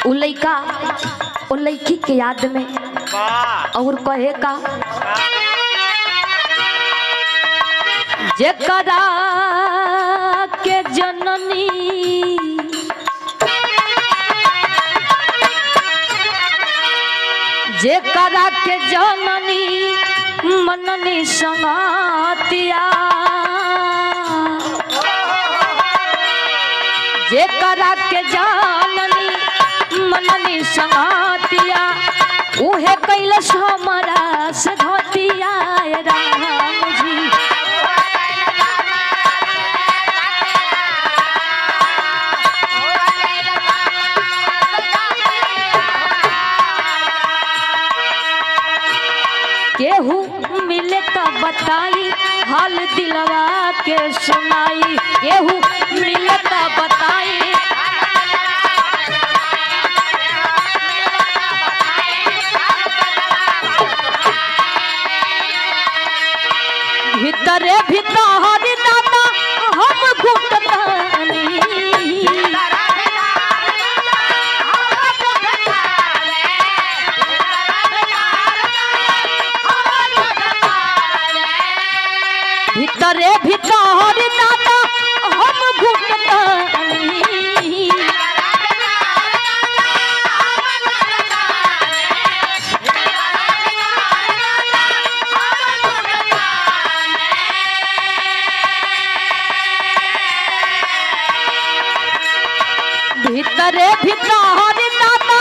उ लइका उ लइकी के याद में और कहे का जेकरा के जननी जेकरा के जननी मननी संगतिया जेकरा के जननी मननी संगतिया उहे कैलस हमरा से घटिया राम जी। केहू मिले तो बताई हाल दिलवा के सुनाई केहू मिले तो बताई भीतरे भीतर दादा हम घुटतानी भीतरे भीतर दादा हम घुटतानी भीतरे भीतर दादा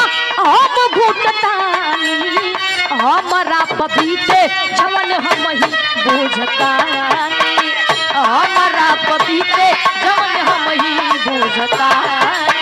हम घुटतानी हमारा पपीते जवन हम ही बुझतानी हमारा पपीते जवन हम ही बुझतानी।